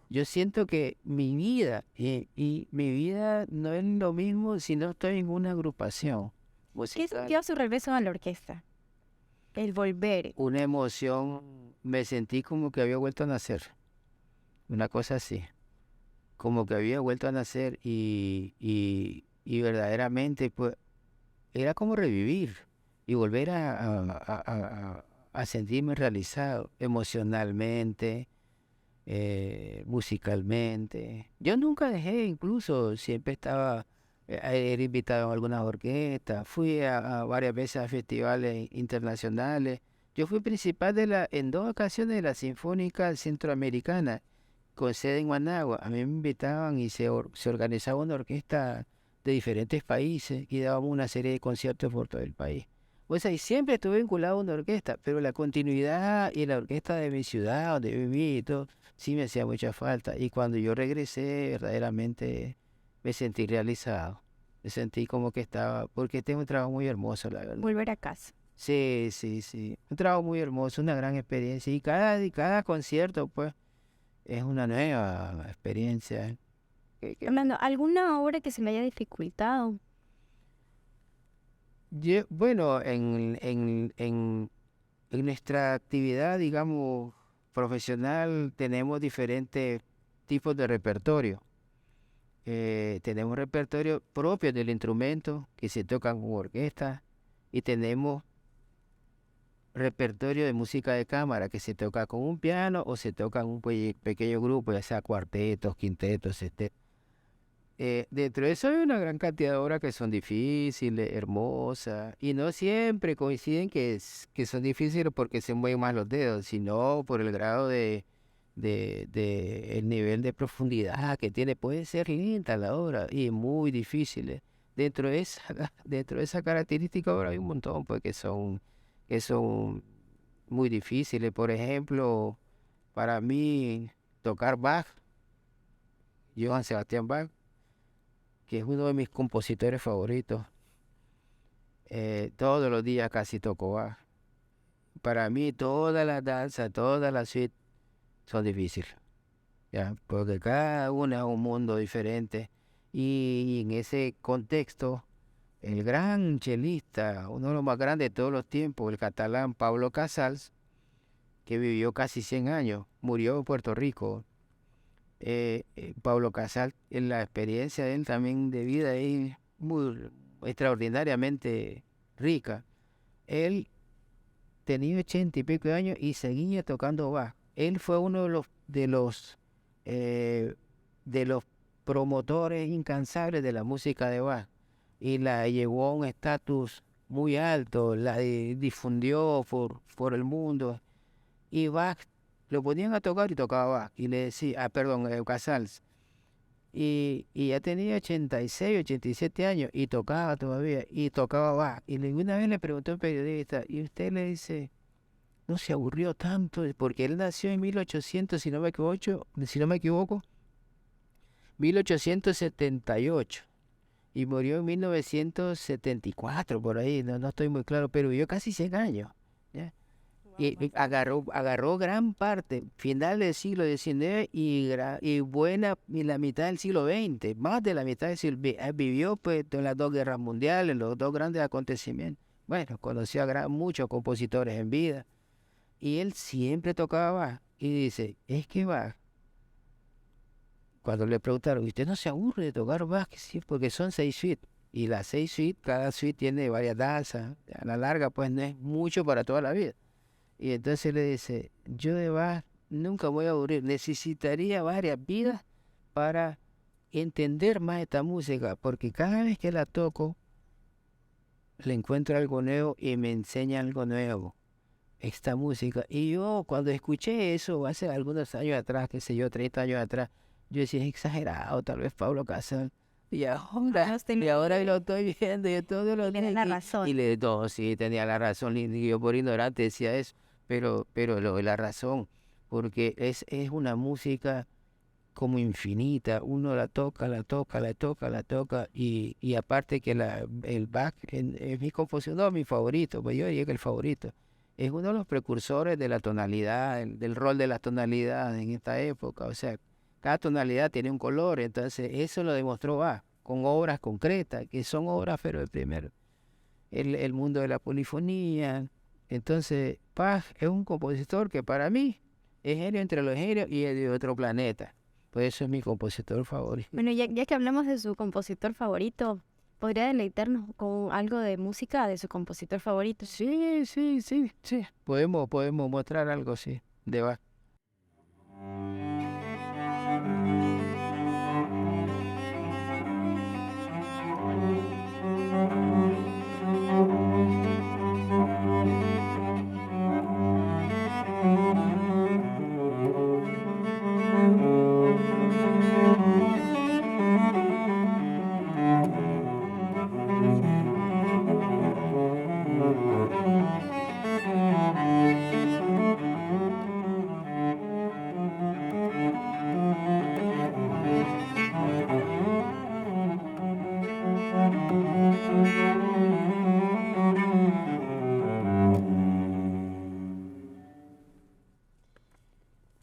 Yo siento que mi vida y mi vida no es lo mismo si no estoy en una agrupación ¿Qué musical. sintió su regreso a la orquesta? El volver. Una emoción, me sentí como que había vuelto a nacer, una cosa así, como que había vuelto a nacer y verdaderamente, pues, era como revivir y volver a sentirme realizado emocionalmente, musicalmente. Yo nunca dejé, incluso siempre estaba, era invitado a algunas orquestas, fui a varias veces a festivales internacionales. Yo fui principal en 2 ocasiones de la Sinfónica Centroamericana, con sede en Managua. A mí me invitaban y se organizaba una orquesta de diferentes países y dábamos una serie de conciertos por todo el país. O sea, y siempre estuve vinculado a una orquesta, pero la continuidad y la orquesta de mi ciudad, donde viví y todo, sí me hacía mucha falta. Y cuando yo regresé, verdaderamente me sentí realizado. Me sentí como que estaba, porque tengo un trabajo muy hermoso, la verdad. Volver a casa. Sí, sí, sí. Un trabajo muy hermoso, una gran experiencia. Y cada concierto, pues, es una nueva experiencia. Fernando, ¿alguna obra que se me haya dificultado? Bueno, en nuestra actividad, digamos, profesional, tenemos diferentes tipos de repertorio. Tenemos repertorio propio del instrumento que se toca con orquesta y tenemos repertorio de música de cámara que se toca con un piano o se toca en un pequeño grupo, ya sea cuartetos, quintetos, dentro de eso hay una gran cantidad de obras que son difíciles, hermosas, y no siempre coinciden que son difíciles porque se mueven más los dedos, sino por el grado el nivel de profundidad que tiene. Puede ser linda la obra y muy difícil, dentro de esa característica ahora hay un montón pues que son muy difíciles. Por ejemplo, para mí tocar Bach, Johann Sebastian Bach, que es uno de mis compositores favoritos, todos los días casi toco Bach. Para mí todas las danzas, todas las suites son difíciles, ¿ya? Porque cada una es un mundo diferente. Y en ese contexto, el gran chelista, uno de los más grandes de todos los tiempos, el catalán Pablo Casals, que vivió casi 100 años, murió en Puerto Rico. Pablo Casals, en la experiencia de él también de vida es muy extraordinariamente rica. Él tenía 80 y pico de años y seguía tocando Bach. Él fue uno eh, de los promotores incansables de la música de Bach y la llevó a un estatus muy alto, la difundió por el mundo. Y Bach lo ponían a tocar y tocaba Bach. Y le decía, perdón, Casals. Y ya tenía 86, 87 años y tocaba todavía, y tocaba Bach. Y una vez le preguntó a un periodista, y usted le dice, no se aburrió tanto, porque él nació en 1800, si no me equivoco, 1878, y murió en 1974, por ahí, no estoy muy claro, pero vivió casi 100 años, ¿ya? Y agarró gran parte, final del siglo XIX y la mitad del siglo XX, más de la mitad del siglo. Vivió pues en las dos guerras mundiales, los dos grandes acontecimientos. Bueno, conoció a muchos compositores en vida. Y él siempre tocaba Bach. Y dice, es que Bach, cuando le preguntaron, ¿usted no se aburre de tocar Bach? Sí, porque son 6 suites. Y las 6 suites, cada suite tiene varias danzas. A la larga, pues no es mucho para toda la vida. Y entonces le dice, yo de Bach nunca voy a aburrir, necesitaría varias vidas para entender más esta música, porque cada vez que la toco, le encuentro algo nuevo y me enseña algo nuevo, esta música. Y yo cuando escuché eso hace algunos años atrás, qué sé yo, 30 años atrás, yo decía, es exagerado, tal vez Pablo Casals. Y ahora lo estoy viendo, yo todos los días. La razón. Y le digo, sí, tenía la razón, y yo por ignorante decía eso, pero la razón, porque es una música como infinita, uno la toca, la toca, la toca, la toca, y aparte que el Bach es mi compositor, no, mi favorito, pues yo diría que el favorito, es uno de los precursores de la tonalidad, del rol de la tonalidad en esta época, o sea, cada tonalidad tiene un color, entonces eso lo demostró Bach, con obras concretas, que son obras, pero el primero, el mundo de la polifonía. Entonces, Bach es un compositor que para mí es genio entre los genios y es de otro planeta. Por eso es mi compositor favorito. Bueno, ya que hablamos de su compositor favorito, ¿podría deleitarnos con algo de música de su compositor favorito? Sí. Podemos mostrar algo, sí, de Bach.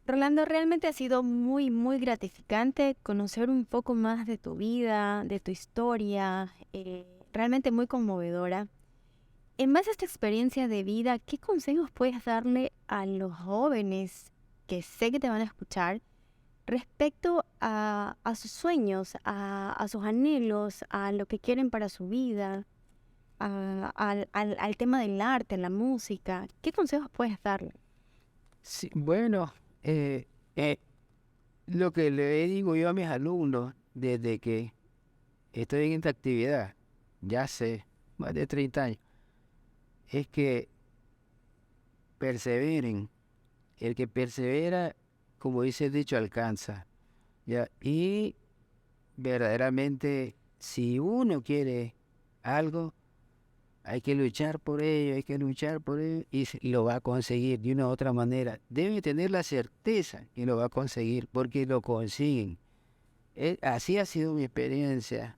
Rolando, realmente ha sido muy, muy gratificante conocer un poco más de tu vida, de tu historia, realmente muy conmovedora. En base a esta experiencia de vida, ¿qué consejos puedes darle a los jóvenes que sé que te van a escuchar respecto a sus sueños, a sus anhelos, a lo que quieren para su vida, al tema del arte, la música? ¿Qué consejos puedes darle? Sí, bueno, lo que le digo yo a mis alumnos desde que estoy en esta actividad, ya hace más de 30 años, es que perseveren. El que persevera, como dice el dicho, alcanza, ¿ya? Y verdaderamente si uno quiere algo, hay que luchar por ello, y lo va a conseguir de una u otra manera. Debe tener la certeza que lo va a conseguir, porque lo consiguen. Así ha sido mi experiencia.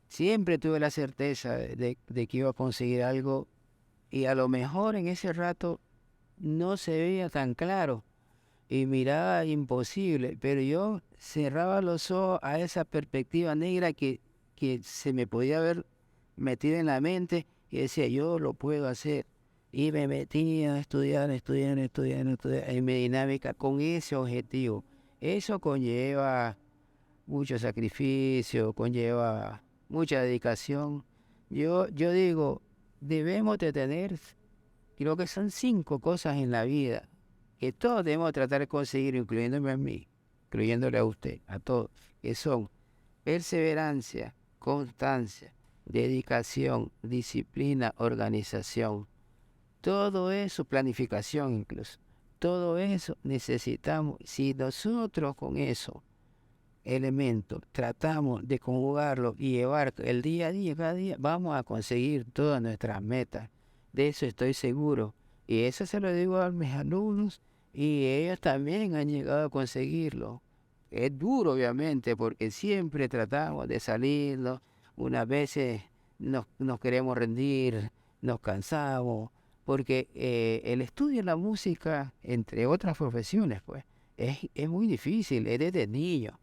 Siempre tuve la certeza de que iba a conseguir algo, y a lo mejor en ese rato no se veía tan claro y miraba imposible, pero yo cerraba los ojos a esa perspectiva negra que se me podía haber metido en la mente, y decía, yo lo puedo hacer. Y me metía a estudiar en mi dinámica con ese objetivo. Eso conlleva mucho sacrificio, conlleva mucha dedicación. Yo digo, debemos de tener, creo que son 5 cosas en la vida que todos debemos tratar de conseguir, incluyéndome a mí, incluyéndole a usted, a todos, que son perseverancia, constancia, dedicación, disciplina, organización. Todo eso, planificación incluso. Todo eso necesitamos. Si nosotros con esos elementos tratamos de conjugarlo y llevar el día a día, cada día, vamos a conseguir todas nuestras metas. De eso estoy seguro. Y eso se lo digo a mis alumnos, y ellos también han llegado a conseguirlo. Es duro, obviamente, porque siempre tratamos de salirnos. Unas veces nos queremos rendir, nos cansamos, porque el estudio de la música, entre otras profesiones, pues, es muy difícil, es desde niño.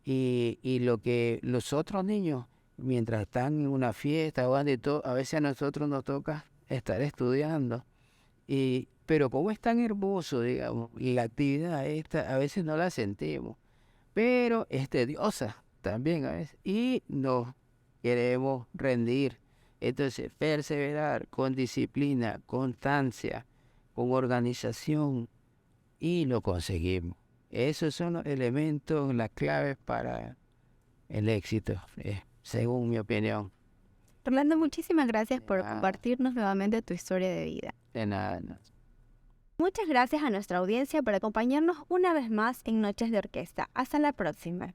Y lo que los otros niños, mientras están en una fiesta o y todo, a veces a nosotros nos toca estar estudiando. Pero como es tan hermoso, digamos, y la actividad esta, a veces no la sentimos, pero es tediosa también a veces, y nos queremos rendir. Entonces, perseverar con disciplina, constancia, con organización, y lo conseguimos. Esos son los elementos, las claves para el éxito, según mi opinión. Rolando, muchísimas gracias por nada. compartirnos nuevamente tu historia de vida. De nada, no. Muchas gracias a nuestra audiencia por acompañarnos una vez más en Noches de Orquesta. Hasta la próxima.